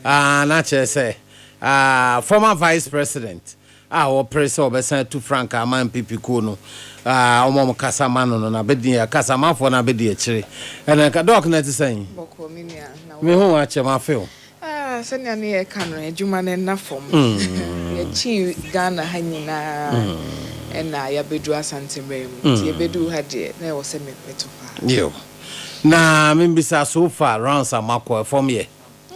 Nature say, former vice president. Our press over to Frank Aman Pipi Kuno, Omo Casamano, na Bedia, Casama for Nabedia, and a dog net is saying, me who watch my film. Send your near canary, Juman and Nafom. Chi Ghana hanging and I bedua Santa Mary. Bedu had it, there was a minute to far. You. Nah, maybe so far round some Amoakoh from ye.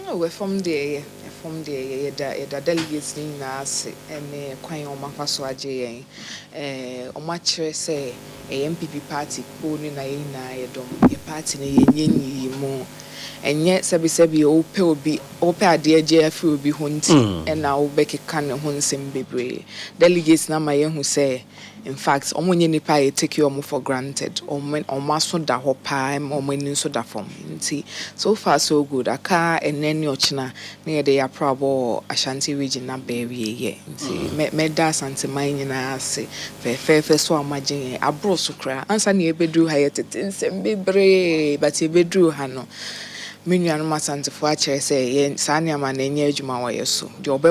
Oh, we're from there. From the delegates in us and quite on my password. On my chair say a MPP party, pony na a party in more. And yet, Sabi, will be open dear JF will be hunting, and now Becky can hunting be delegates na my who say, in fact, Omoni pie take you for granted, or when or master da hopime, or when you soda from. So far, so good. A car and then yochna near the Aprabo Ashanti region, na baby, ye. Made that and mine in a say, fair so imagine a brosukra, answer near bedru hiated in be brave, but ye bedru hano. Minian Masante for say, Sanya man and Yajuma Wayaso, the Obe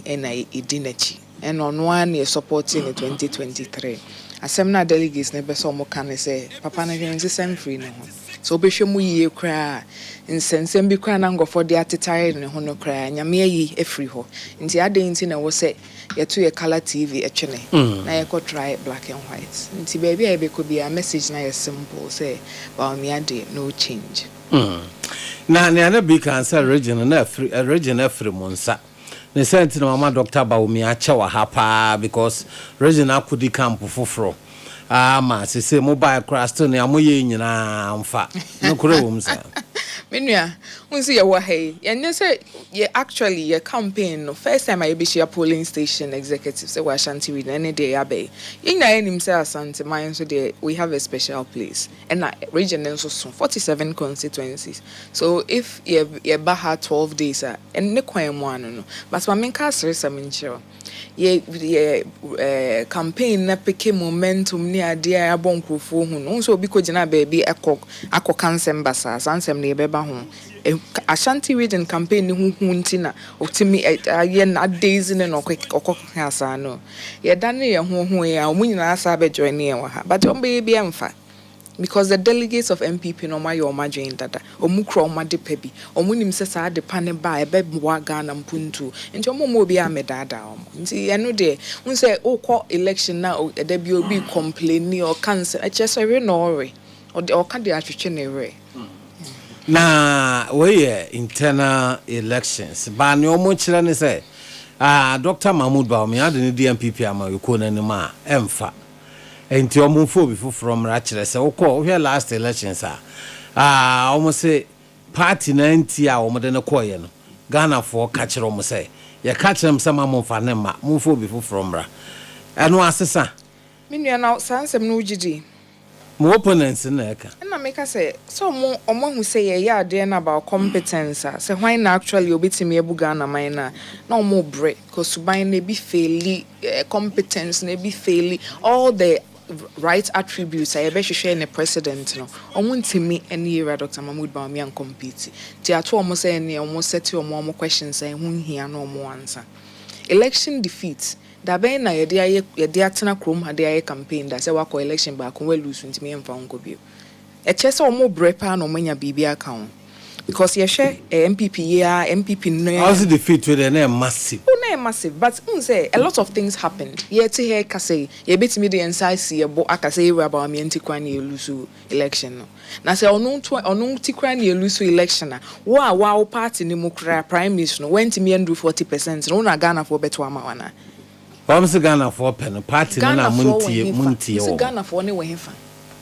and I idinachi. And on 1 year supporting in 2023. A seminar delegates never saw more can say, Papa Nagans is same free now. So Bishamu ye cry, in sense and be crying and go for the attitude and hono cry, and Yami a free ho. In the other incident, I was say, you're to a color TV a channel. Now I could try black and white. And see, baby, I could be a message now simple say, Bawumia day, no change. Now, never be cancer region every month. They sent to Mama Dr. Bawumia Chawa Hapa because regional could camp for ma say mobile crash to near Moyen no crooms. Minya, we see a way, and you say, yeah, actually, your campaign, first time I be a polling station executive, so Ashanti with any day, Abbey. In the end, himself, Santa Mine, so we have a special place, and region also 47 constituencies. So if you Baha 12 days, and the Quam one, but my main cast is a mincho. Yeah, campaign na peke momentum ni adia abonko fo hu no so bi ko gina baby akọ mbasa sansem na ebeba hu Ashanti region campaign ni hu nti na otimi aye na days ne no okọ asa no ye dan ye hu ya omunyina asa be join ye wa ha but ombe bi amfa because the delegates of MPP no ma your margin dada omukro omade pebi omunim se sa de pane ba ebe mwa Ghana mpuntu nti omo obi amedada omo nti eno de unse okọ election na de bi obi complain or cancel echese we no ore o ka de atwetwe ne re na we internal elections ba ne omo kire ne say Dr. Mahamudu Bawumia de DMPP Amoakoh na ne ma emfa enti omufo bi from rachire se okọ here last elections almost say party 90 a omode ne koye no Ghana for catch omo say ye catch them some amfa ne ma mufo bi from ra eno asesa minua na sansem no ugidi mo opponents na eka na make say so omo hu say ye ya de na about competence say why na actually obetimi ebu Ghana man na omo bre cause suban na be fairly competence na be fairly all the right attributes I be hwehwe in the president no omuntimi any era Dr. Mahamudu Bawumia compete ti ato omo say ne omo set omo questions say hu hia no omo answer election defeat da ben na ye de atena krom ha de campaign da say wako election ba ko we lose ntimi emfa nko bio e chese omo brepa no manya bibia account because ye share MPP yeah MPP no how's the defeat with a massive massive but say a lot of things happened ye to hear ka say ye betimi the inside see bo aka say we about me antikwan ye lose election no na say onu tikwan ye lose election na wa party ni mu kra prime minister no went me ndu 40% no na Ghana for beto ama wana Wamse Ghana for pen party na muntie o Ghana for ne we hefa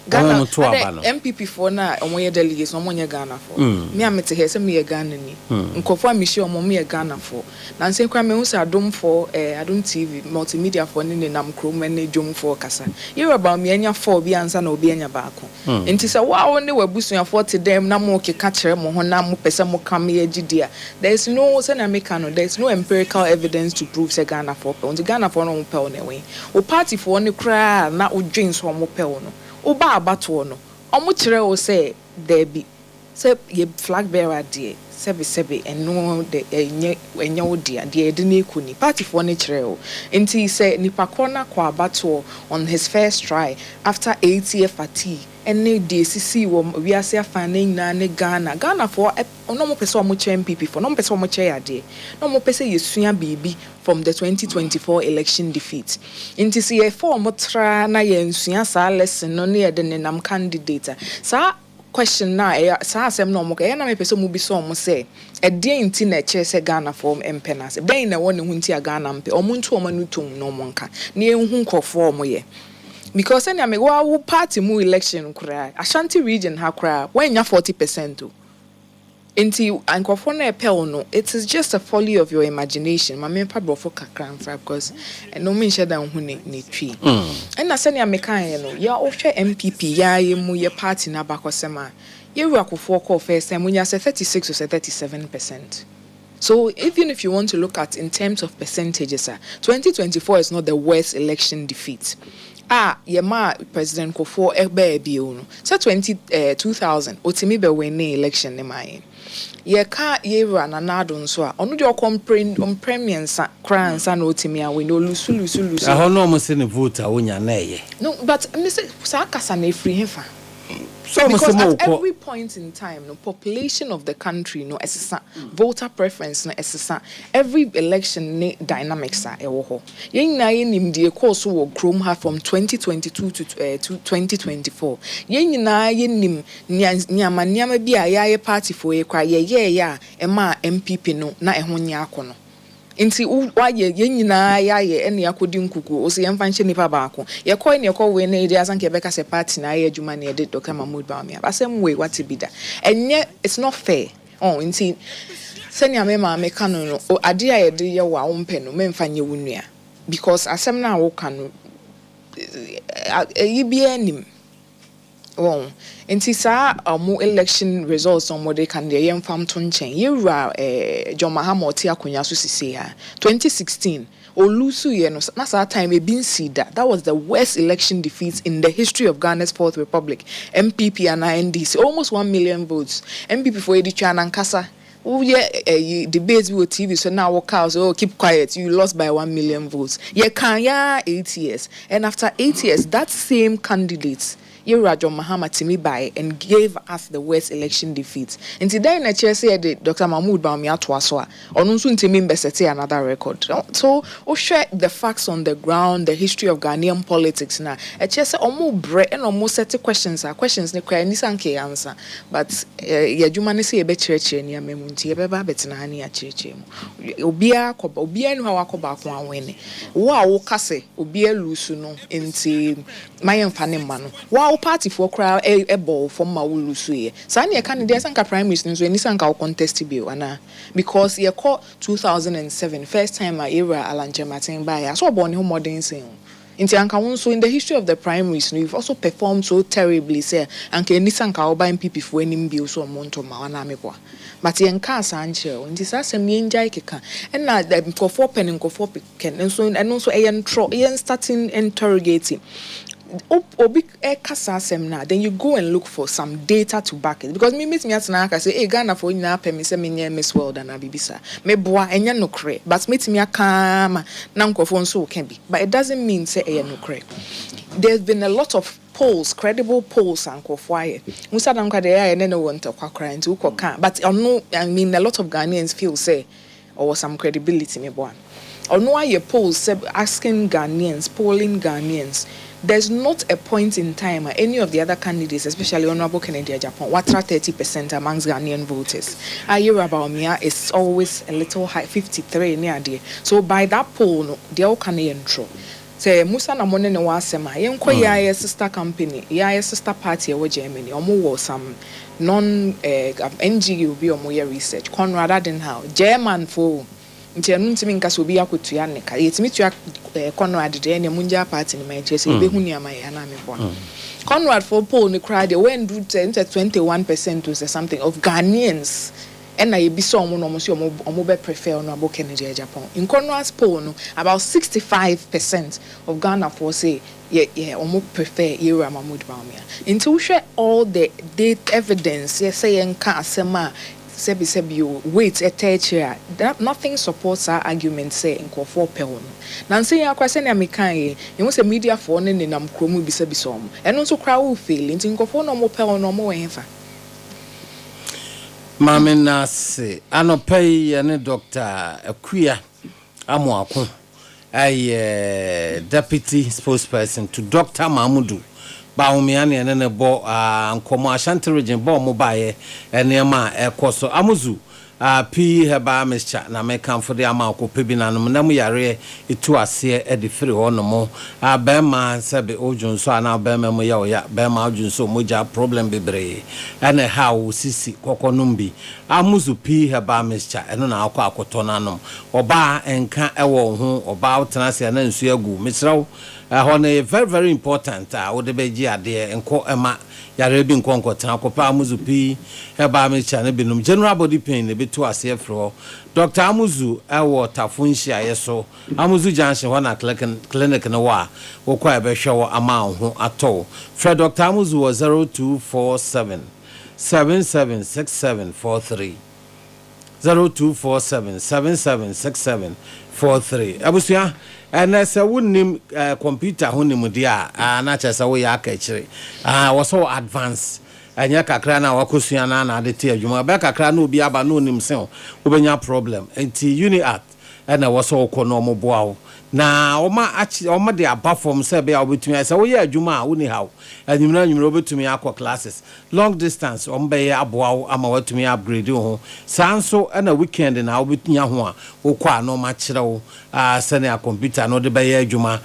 Ghana MPP for na omoye delegates omonye Ghana for me amete he se me Ghana ni nkofo amishi omoye Ghana for na nse kwa me hu se adom for adom TV multimedia for ne nam krom ne dwom for kasa you about me anya for bi ansa na obi anya baako enti se wa ne wabusu for te dem na mo keka kire mo ho na mo pese mo kam ye gidia there is no se na make no there is no empirical evidence to prove se Ghana for pe Ghana for no mo pe ne we o party for ne kra na o dwen so mo pe no Uba abato no. Omo kire o say there be say ye flag bearer there. sebe and no de enye dia de edine kuni party for ne kyerɛ nti say nipa kona kwa battle on his first try after 8 year fatigue ene de sisi wo wiase afa na ne Ghana for no mo pese o mo kyerɛ MPP for no mo pese o mo kyerɛ ade no mo pese yesua bibi from the 2024 election defeat nti se ye for mo tra na ye nsua sa lesson no ne de ne nam candidate sa question na sa asem no mo ka na me pese mo bi so mo say e de nti na kyerɛ se Ghana for empenas ben na won ne hu nti a Ghana mpe o mo ntu o ma no tom no mo nka na ehun nkofo mo ye because any me wa party mu election kura Ashanti region ha kura when ya 40% Inti ankofo na epel no it is just a folly of your imagination ma me pa brofo kakra mfa because no me nhye dan hu ne twi na se ne kan ye no ya ohwe MPP ya ye mu ye party na bakosema ye ru akofo call first time munya say 36 or 37%. So even if you want to look at in terms of percentages 2024 is not the worst election defeat. Yema President Kofo ebe bio no. So 2000 otimi be win election ne mai. Ye ka ye ra na nado nso a onu de on premiums kransa na otimi a we no lusu. Ho no mo se ne vote a wonya na ye. No, but me say sa kasa na efri hefa. So because at every point in time, no population of the country, no SSA, voter preference, no SSA, every election dynamics are ewoho. Yen na yen the course wo Chrome have from 2022 to 2024. Yen na yen nyama bi a ya party for ye kwa ye ema MPP no na eho nya akono. Inti waye yenyina yaye ene akodi nkuku o se yemfa nche nipa baako ye koy ne ekọ we na ide asanke beka se party na ye adwuma na ede Dr. Mahamudu Bawumia asem we what be da enye it's not fair inti senya me ma me kanu no ade a ye de ye wa ompe no memfa nye wunua because asem na wo kanu yi bi anim inti sa election results on what they can dey yemfam to nchen yewura John Mahama oti akonya so sisi ha 2016 olusu ye no na sa time e bin sida that was the worst election defeat in the history of Ghana's Fourth Republic. MPP and NDC almost 1 million votes. MPP for Editwa Nankasa debates with TV so now walk out keep quiet you lost by 1 million votes. Ye can 8 years and after 8 years that same candidates John Mahama Timi by and gave us the worst election defeat. And today in a chair said Dr. Mahamudu Bawumia Twaswa or no soon Timi Besete another record. So share the facts on the ground, the history of Ghanaian politics now. A chair say almost bread and almost set questions ne cry nisanke answer. But ya jumani say a betre ni amemunti ya beba betina hani ya cheche. Obia no hawa koba kwa wene. Wa kase obia lusu no inti mayen fane mano. Wa party for crowd a ball from Maulu Suye. Sanya candidates and primaries and Nisanka contest bill and because ye caught 2007 first time I era Alan Martin by I saw born home modern saying. In so in the history of the primaries, you've also performed so terribly, say, and can Nisanka by MPP for any bill so monto mawanameboa. But yen cast ancho, and this as a mean jaika, and now the for pen and for pen, and also a starting interrogating. Obi kasa asem na then you go and look for some data to back it because me at na ka say Ghana for nyina pɛ me say me nye Miss World na bibisa me boa enya no kre but me timi aka ma na nkofo nso can be but it doesn't mean say enya no kre. There's been a lot of polls, credible polls and kofwaye musa dan kwa de ya ne no want kwakra nti ukoka but no I mean a lot of Ghanaians feel say or some credibility me boa or no aye polls asking Ghanaians, polling Ghanaians. There's not a point in time any of the other candidates, especially Honorable Kennedy Japan, what 30% amongst Ghanaian voters. Ekua Bawumia is always a little high, 53 near there. So by that poll, no, they all can intro. Say Musa na money no wasema. Yenko ya sister company, ya sister party in Germany. Omo some non-NGO be omo research. Conrad Adenauer, German for. Nti anu ntimi nka so obi akotua ne ka yetimi tua Conrad de ne munja party ne ma chese ebe hu ne amaye na me bo Conrad for poll ne crowd they went do 21% to say something of Ghanaians and na yebi so omo no omo so omo be prefer no abo Kennedy Japan in Conrad's poll no about 65% of Ghana for say yeah omo prefer Ekua Mahamudu Bawumia until we share all the date evidence say enka asema sebi wait here. That nothing supports our argument say in for peon. Nancy akwase na mekan you say media for ne nam kromu bi sebi som. And also crowd fail in for no more peon no more enfa. Mame na se anopay ne Dr. Ekua Amoakoh deputy spokesperson to Dr. Mahamudu Bawumia ne bo nkomo Ashanti region bo mo bae enema ekoso amuzu p heba mischa na mekan for the amako pebi nanom na mu yare etu ase e de firi ho no mo abema sebe ojun so ana abema mo ya oya bema ojun so moja problem bebre ene how sisi kokonumbi amuzu p heba mischa eno na akọ akoto nanom oba enka ewo ho oba utena se na nsu agu misraw hone very very important wo de beji ade enko ema yare bi nko nko tena kopa amuzu pi heba mischa ne binum general body pain ne betu ase fro Dr. Amuzu ewo tafunhia yeso Amuzu junction wana clinic no wa wo kwa be hwe ama ho ato Fred Dr. Amuzu was 0247 776743 0247 776743 Abusua and say wonnim computer honim dia na chese wo ya ka kire wo so advance anya kakra na wakosua na ade te adwuma be kakra na obi aba na onim se obenya problem enti UniArt na wo so ko no mo boawo na oma de aba form se be obetumi se wo ye adwuma a woni hawo anyimra obetumi akọ classes long distance be aboawo ama watumi upgrade ho sanso na weekend na obetumi ho a wo kwa no ma kire wo se na computer no de be ye adwuma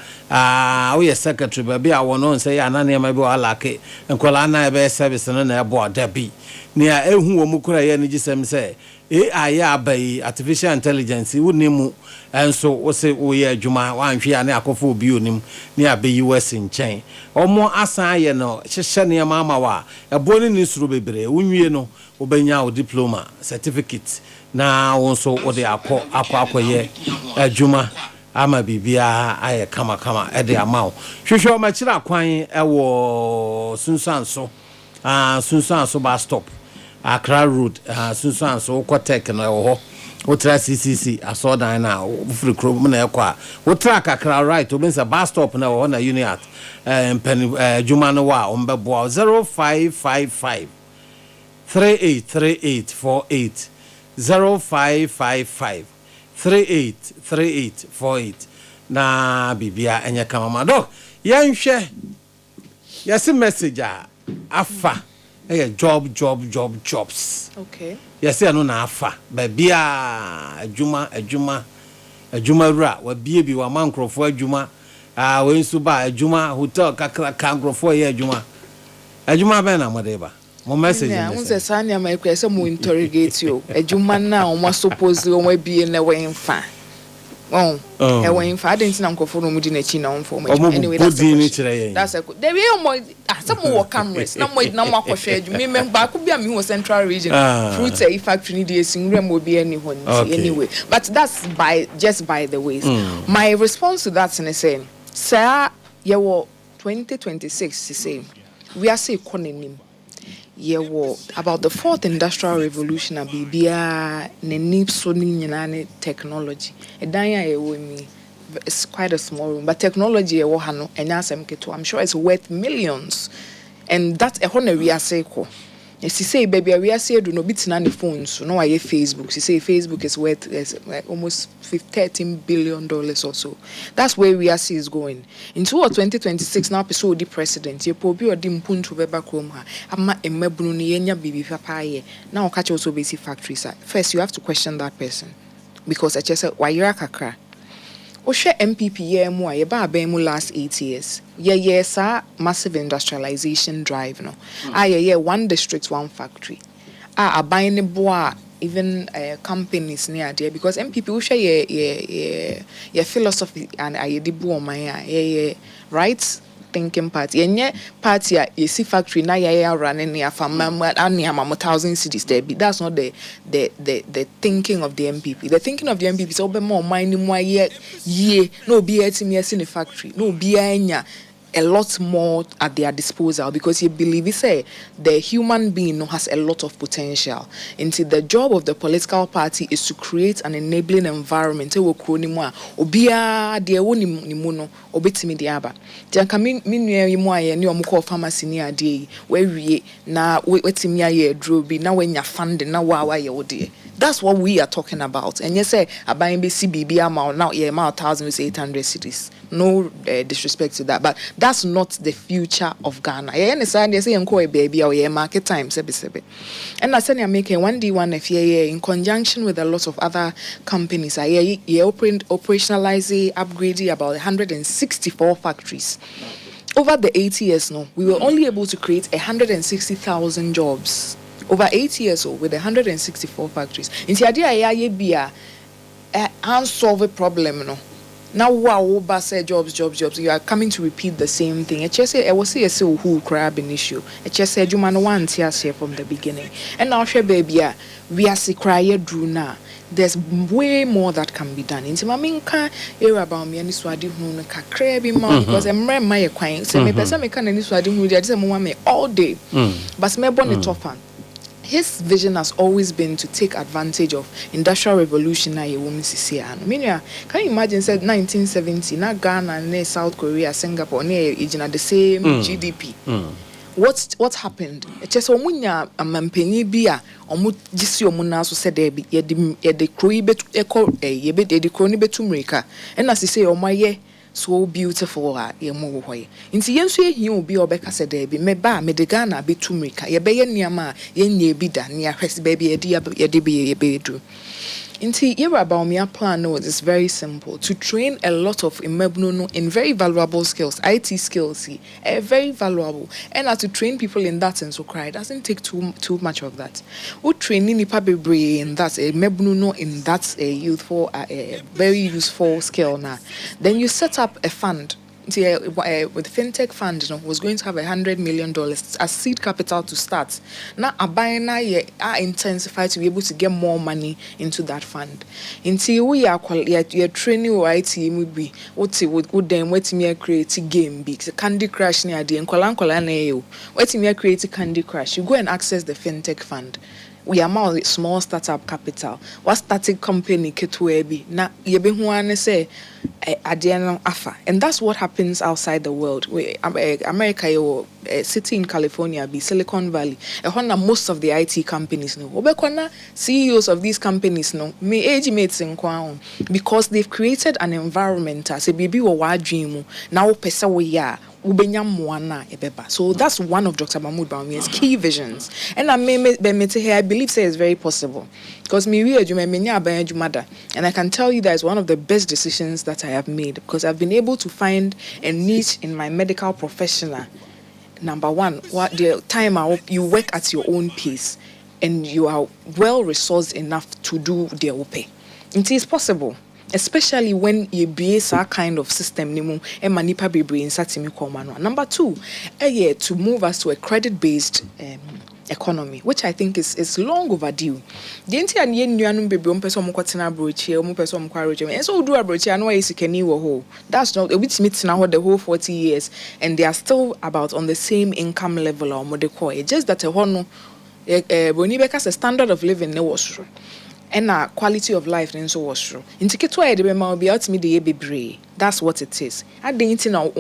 wo ye secretary be a wono se ya na na ma be wala ke enkola na be service no na ebo adabi ne ehu wo mu kura ye ni gisem se AI abai artificial intelligence wonimu enso wo se wo ye adwuma wanhwe ya na akofo obi onim ne abai US nchen omo asan ye no hyehye ne mama wa ebo ni suru bebre wonwie no obenya o diploma certificate na wonso wo de akọ adwuma ama bibia aye kama e de amawo hwehwe o ma kira akwan ewo sunsanso sunsanso bus stop Accra Road Susan so Kotek na ho Otra CCC asodan na free chrome na ekwa Otra Accra right obensa bus stop na ho na UniArt Juma no wa ombebo 0555 383848 0555 383848 na bibia enye kama do yenhwe yesi message afa jobs. Okay. Yes, I know na afa. Bia adwuma ra wa bie bi wa mankrofo adwuma. We nso ba adwuma hotel kakra kankrofo ye adwuma. Adwuma be na modeba. Mo message ni. Unse sani ama ekwese mo interrogate you. Adwuma na o mo suppose o mo bie na we mfa. When father na nkofo no mudi na chi na onfo anyway that's a good there we some more cameras na mo akwhwe adwuma me ba ko bia me ho central region fruit factory ni dey singrem obi ani ho anyway but that's just by the ways my response to that is saying sir yewo 2026 say we are say economy about the fourth industrial revolution a bibia ne nipso ni nyina ne technology edan ya me it's quite a small room but technology ha no enya asem keto I'm sure it's worth millions and that's a honor we are say ko she say baby we are say do no bit na ne phones no why Facebook she say Facebook is worth almost $13 billion or so that's where we are see is going into 2026 now episode the president ye po bi odi mpuntu beba krom ha ama emabunu ne yenya bibi papa ye na o catch also basic factories first you have to question that person because I just say why you kakra o hwe MPP ye mu a ye ba mu last 8 years ye sa massive industrialization drive no ye one district one factory aban ne boa even companies near there because MPP we share your philosophy and ayedibu on my right thinking party yenye party a see factory na ya running near farm and 1,000 cities there that's not the thinking of the MPP. The thinking of the MPP is obe more mining more ye no be etimi in the factory no be anya a lot more at their disposal because you believe the human being has a lot of potential. And the job of the political party is to create an enabling environment. Obia de wonimuno obetimi de aba. Janka minua yimu aye ne omko pharmacy ni ade we wie na wetimi aye aduro bi na wenya funding na wa ye wode. That's what we are talking about. And you say abayin be CBB amount now yeah amount 1,800 cities. No disrespect to that, but that's not the future of Ghana. Yeah, understand? They say enko baby or yeah market time sebe. And I said I'm making 1D1 FA in conjunction with a lot of other companies. I operationalize upgrading about 164 factories. Over the 8 years now, we were only able to create 160,000 jobs. Over 8 years old with 164 factories. In the idea be a unsolved problem, no. Now wow, say jobs. You are coming to repeat the same thing. It just say I was say who crab an issue. It just said you man one tears here from the beginning. And now share baby, we are see cry drew now. There's way more that can be done. Into my main car, era about me and swadi who ka crabby mouth because I'm my acquaintance. So me person me can any swadi who did some me all day. But me born a tough one. His vision has always been to take advantage of industrial revolution na woman CCA. Meaning, can you imagine said 1970 na Ghana ne South Korea, Singapore ne the same GDP. What happened? Just omunya amampenyi bia omu gisi omuna so said there be ye de kroi betu ekọ ye be de kroni betu mrika. And as you say omaye so beautiful ye mo hoye nti yenso ye hin obi obeka se da bi me ba me de Ghana betu mrika ye be ye niam ye nya bi da ne ahwese ba bi ye de bi ye be edu nti Ekua Bawumia plan no is very simple to train a lot of imebno in very valuable skills, IT skills, very valuable, and to train people in that and so cry doesn't take too much of that. We training nipa bebre in that imebno in that youthful very useful skill now. Then you set up a fund. With fintech fund, was going to have $100 million as seed capital to start. Now, Abayana are intensified to be able to get more money into that fund. Until we are training or IT, maybe what would then wait me create a game big Candy Crush near the Nkolan wait me create a Candy Crush. You go and access the fintech fund. We are more small startup capital. What starting company ketuebi na yebe huane say adiano afa, and that's what happens outside the world. America, your city in California, be Silicon Valley. Most of the IT companies no. Obekona CEOs of these companies no. Me age mates in kwao because they've created an environment as a baby or dream. Now pesa we ya. So that's one of Dr. Mahamudu Bawumia's key visions. And I believe say it's very possible. Because and I can tell you that it's one of the best decisions that I have made because I've been able to find a niche in my medical professional. Number one, what the time you work at your own pace and you are well resourced enough to do the OP. It is possible. Especially when you base that kind of system, manipa be brain satimi komano. Number two, to move us to a credit-based economy, which I think is long overdue. The entire new baby person mukwatina broche, person mukwaroje, and so do a broche and why is keni wo. That's not a bit meets now the whole 40 years, and they are still about on the same income level or modeko. Just that a hono when you a standard of living no was true. And quality of life and so was true. In ticket to be out me the baby. That's what it is. I didn't know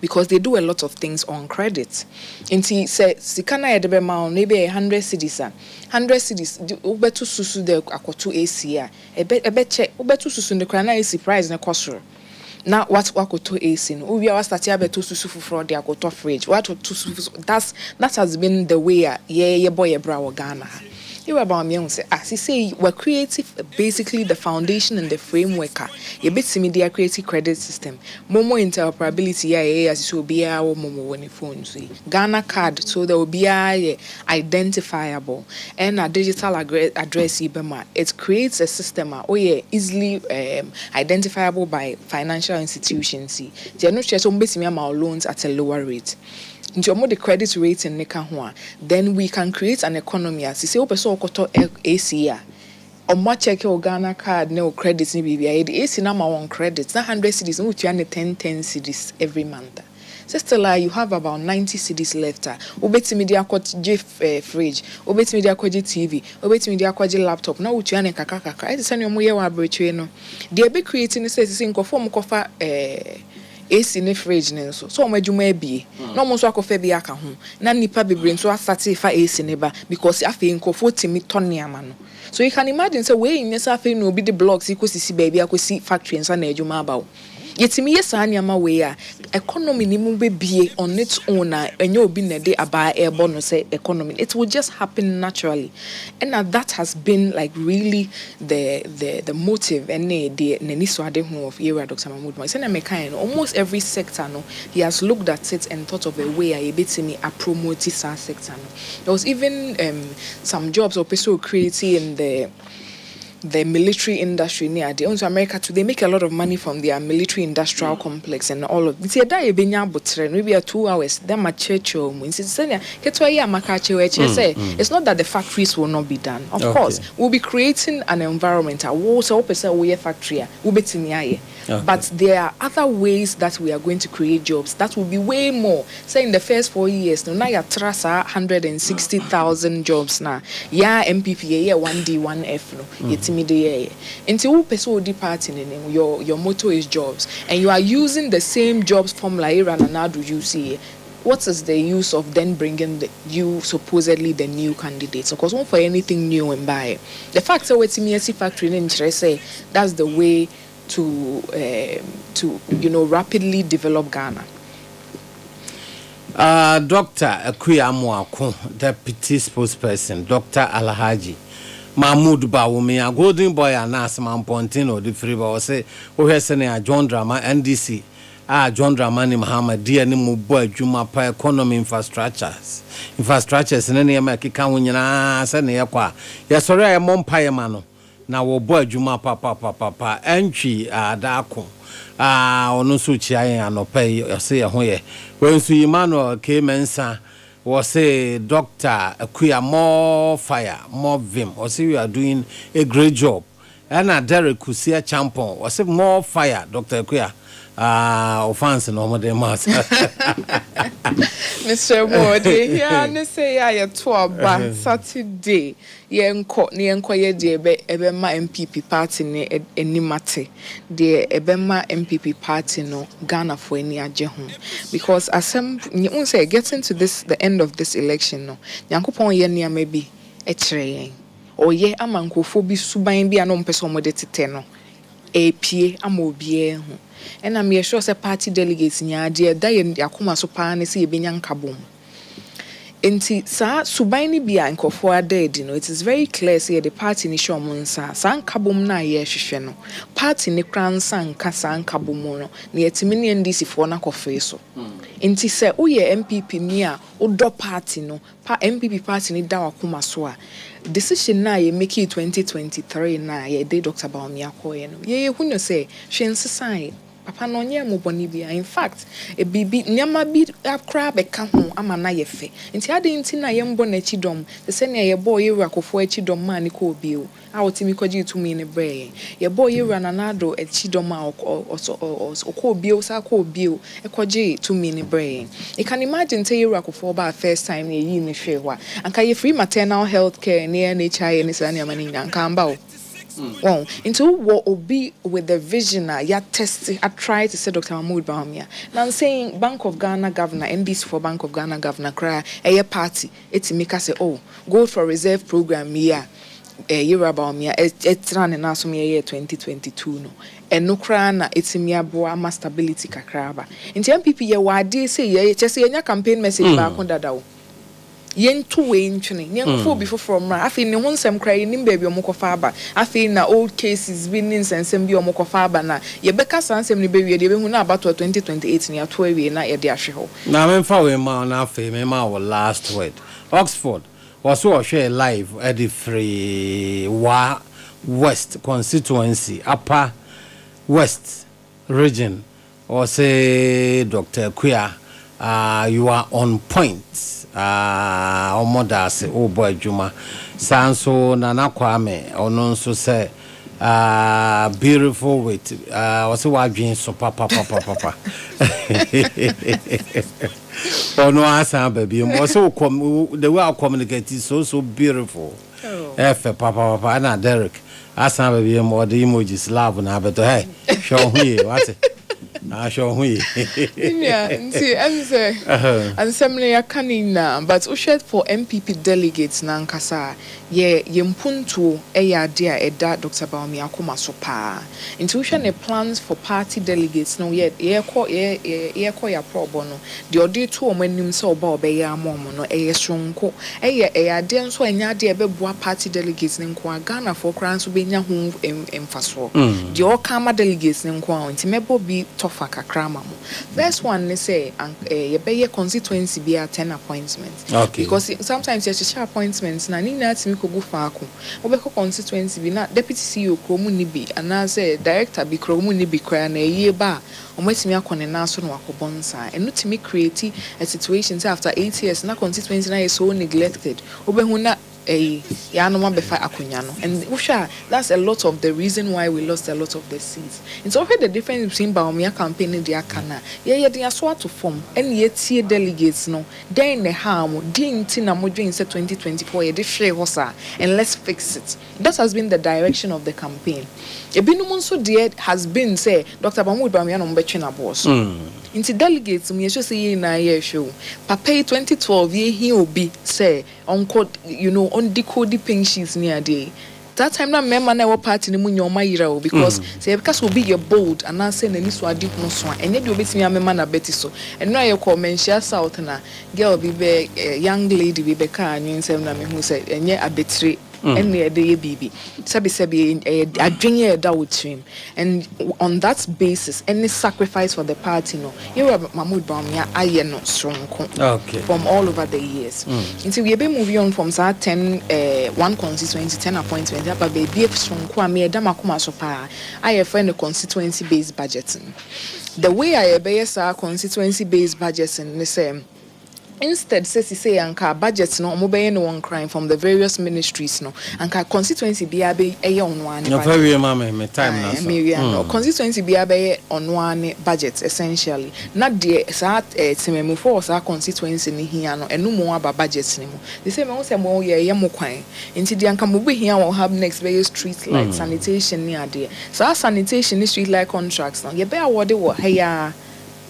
because they do a lot of things on credit. And he said, Sikana edebe maybe 100 cities. 100 cities. Ubetu susu de akotu ACA. Ebeche ubetu susu de krana is surprise na kosro. Now what wakoto AC no we are starting abeto susu fufro de akoto fridge. What to that has been the way ye boy bra Ghana. Ekua Bawumia say we're creative, basically the foundation and the framework. You bit media creative credit system. Momo interoperability as will be our momo when the phone Ghana card, so there will be identifiable and a digital address ibema. It creates a system easily identifiable by financial institutions. They are not just loans at a lower rate. The credit rating then we can create an economy as say open so koto ACA omo check your Ghana card no credits ni bibia e AC na ma on credits na 100 cedis no tua ne 10 cedis every month. So still you have about 90 cedis left. Obetimi dia kwaje fridge, obetimi dia kwaje TV, obetimi dia kwaje laptop na utua ne kakaka. E se ne omo ye wa abreche no. They be creating say nkofo mo kofa AC ne fridge ne so omo adwuma ebie na omo so akofa bi aka ho na nipa bebre nso asate fa AC ne ba because afi nkofo timi tone ama no. So you can imagine say we in say afi no bi the blocks ikosisi baby akosi factory nsa na adwuma abawo. Yetimi yesanya ma we a economy ni mu bebie on its own enye obi na de aba ebo no say economy it will just happen naturally, and that has been like really the motive and the neniso ade ho of era Dr. Mahamudu Bawumia. Say na me kind almost every sector no he has looked at it and thought of a way a betimi a promote this sector no. There was even some jobs or people creating in the military industry near the also America too. They make a lot of money from their military industrial complex and all of this. Maybe 2 hours. Then my church it's not that the factories will not be done. Of course, we'll be creating an environment. Factory. But there are other ways that we are going to create jobs that will be way more. Say in the first 4 years, now you trust 160,000 jobs now. Yeah, MPP, yeah, 1D, 1F no. Until who pursue the party your motto is jobs, and you are using the same jobs formula and you see what is the use of then bringing you supposedly the new candidates? Of course, not for anything new and buy. The fact that we're TMSC factory in say that's the way to rapidly develop Ghana. Dr. Ekua Amoakoh, Deputy Spokesperson, Dr. Alhaji Mahamudu Bawumia, Golden Boy and Asman Pontino, the free boy say, John Drama, NDC, John Dramani Muhammad, dear Nimu Juma pa economy infrastructures, and any American Wina, Sani Ekua. Yes, sorry, I'm on Payamano. Now, we boy Juma papa, entry, Dako. Onusuchi I no pay, say a hoye. When Sir Emmanuel came and was say, Doctor, Ekua more fire, more vim, or say you are doing a great job. And a Derek Kusia Champon, or say more fire, Dr. Ekua. Offense no more than mass. Mr. Modi, yeah, I say I to Saturday. Yenko ye de ebema MPP party ne enimate de ebema MPP party no Ghana for any aje ho, because asem you say getting to the end of this election no Nyankopon ye nia maybe ekire o ye amankofo bi suban bi anom pese omode tete no epie amobie ho, and I'm sure say party delegates nya de da ye akoma so pa ne se ye benya nkabom. Enti sa subaini bia nkofo adedi no, it is very clear say the party ni shomunsa san kabom na ye hwehwe no party ni kransa nka san kabom no na yetimi ne ndisi fo na kofe so enti se uye MPP ni a udo party no pa MPP party ni da wakoma so a decision na ye make it 2023 na ye de Dr. Bawumia koye no ye hunu se hwensesan papa no nye mo boni bia. In fact e bibi nyama bi akra be ka ho ama na ye fe nti ade nti na ye mbo na chidom se ne ye boy ye akofo chidom ma ni ko obi o a otimi kwaji tumi ne bre ye boy ye rananado chidom a ko obi o sa ko obi o e kwaji tumi ne bre. You can imagine say ye akofo ba first time ye yi ne hwe wa anka ye free maternal health care ne NHI ne sa ne amani anka amba o. Well, into what will be with the vision, ya test, I try to say Dr. Mahamudu Bawumia. Now I'm saying Bank of Ghana governor, NDC for Bank of Ghana governor, cry a party. It's make us say, oh, gold for reserve program, yeah, year about me, it's running now, so year 2022, no. And no crana, it's me a stability kakraba. In MPP, ya wadi say, yeah, just say, your campaign message back on that. Yen two way nchene yen fo before from afi ne ho nsem kra yin baby omokofa aba afi na old cases bi nin nsem bi omokofa aba na ye beka sansem ne be wie de be hu na about 2028 ne ato awie na ye de ahwe ho na memfa we ma na afi me ma our last word. Oxford was so share live at the free West Constituency Upper West region or say Dr. Ekua, you are on point. Omoda se o boy juma Sanso Nana Kwame ono nso say beautiful with what's what being so papa ono asa baby also the way I communicate is so beautiful. Papa na Derek asa baby mo the emojis love na beto hey show me what show me yeah see I'm say and semle ya kanina but ushed for MPP delegates na nkasa ye mpuntu eya dia eda Dr. Bawumia akoma so pa intuition e plans for party delegates no ye ko ya probo no de odi to omanim se oba obeya amomo no eye sonko eya de nso anya de ebeboa party delegates nko Ghana for kran so benya ho emfaso de o kama delegates nko anti mebo bi tofa kakra ma mo first one ne say ye be constituency be 10 appointments because sometimes you share appointments na ni na timi kogu faako obeko constituency bi na deputy CEO kromu ni bi ana say director bi kromu ni bi kra na yie ba omatimi akone na so no akobonsa enu timi create a situation say after 8 years na constituency na is so neglected obehu na ya no ma befa akonya no and usha that's a lot of the reason why we lost a lot of the seats. It's also the difference between Bawumia campaign and the akana ye dey so to form and ye tie delegates no then the harm dinti na modwen say 2024 ye dey share hosa and let's fix it. That has been the direction of the campaign. Ebinum nso there has been say Dr. Mahamudu Bawumia no mbetwe na boss inti delegates me show say na ye show papa 2012 ye he obi say onko you know on decode pensions near day that time na member na party ni mu nyoma yira o because say because obi ye bold and na say na ni so adi ho so enye de obetimi amema na beti so eno aye commercial south na girl bi be young lady bi be ka anyin sem na me hu say enye abetire and the baby sabi adwenye da wotrim and on that basis any sacrifice for the party no you Mahamudu Bawumia aye no stronko from all over the years until we be moving on from 10 one constituency 10 appointments up baby stronko am e da makoma so pa aye friend constituency based budgeting the way aye be sa constituency based budgeting ne say instead say anka budget no mo be no one crime from the various ministries no anka constituency bia be on one no very me time na so constituency bia be on one budget essentially not the sa timemu for sa constituency ni hia no enu mo aba budget ni mo they say me say mo ye mo kwan nti di anka mo be hia wo have next be street light sanitation ni ade sa sanitation ni street light contracts no ye be award wo hia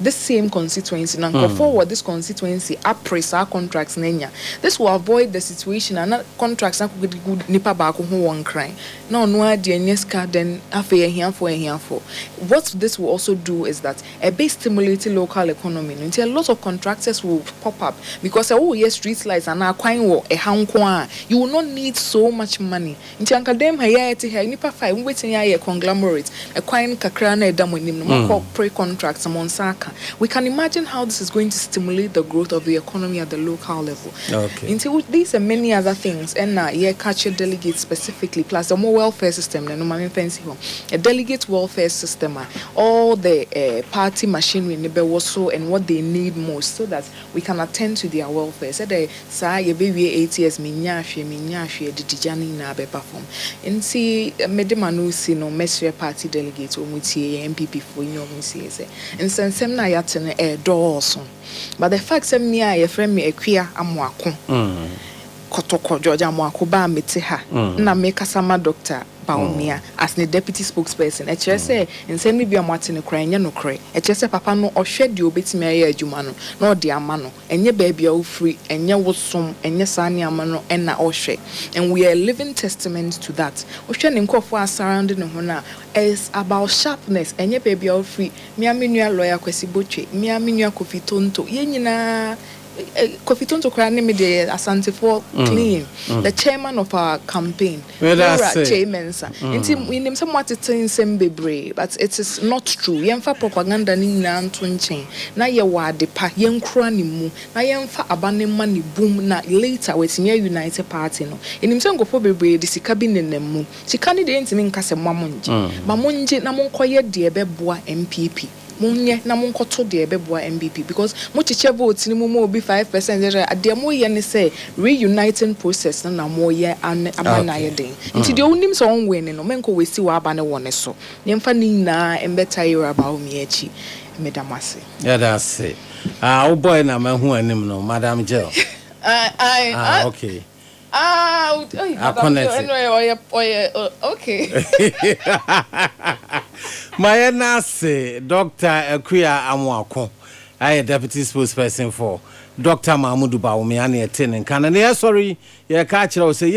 this same constituency now forward this constituency appraise our contracts nenya this will avoid the situation and contracts na good nipa ba ko ho won cry now no ade enyeska then afa here for what this will also do is that a base stimulating local economy until a lot of contractors will pop up because yes street lights and akwan wo hanko a you will not need so much money until academ hayati here nipa fa wetin ya conglomerate akwan kakra na edamonim no pre contracts monsaka we can imagine how this is going to stimulate the growth of the economy at the local level. Until these and many other things, and capture delegates specifically, plus the more welfare system, a delegate welfare system, all the party machinery and what they need most, so that we can attend to their welfare. So they say, baby 8 years, minya the dijani na be perform. And see, medemanu see no mesre party delegates or MPP for and since na yatene dawson but the fact that me a friend me Ekua Amoakoh kotoko George Amoakoh ba mete ha na me kasama Dr. Bawumia as the deputy spokesperson e chere say nsem ni bia mwate ne kra enye no kre e chere say papa no ohwe de obetimi aye adwuma no na ode ama no enye ba bia ofri enye wosom enye sane ama no na ohwe and we are living testament to that ohwe ne nkofo surrounding ho na is about sharpness enye ba bia ofri mia menua lawyer Kwesi Botwe mia menua Kofi Tonto ye nyina Kofi Tonto krani me de asante for clean the chairman of our campaign chairman sir nti we some what it nsem bebre but it is not true yemfa propaganda ni nyina nto nchen na ye wade pa yenkura ni mu na yemfa abane ma ni boom na later wetinya united party no enim se ngofo bebre de sika bi nenam mu sika ni de ntimi nkase mamonje na monkoye de beboa MPP Munye na munkoto de ebeboa MBP because mo chiche vote ni mo be 5% de mo ye ne say reuniting process na mo ye amana ye den. Nti de onim so on win no menko we si wa aba ne wone so. Ne mfa ni na embeta Ekua Bawumia chi. Medamase. Yeah, that's it. Oh boy na me hu anim no Madam Jill. Okay. Okay. My nurse, Dr. Ekua Amoakoh, I am deputy spokesperson for Dr. Mahamudu Bawumia and Canada. Sorry, you catch us say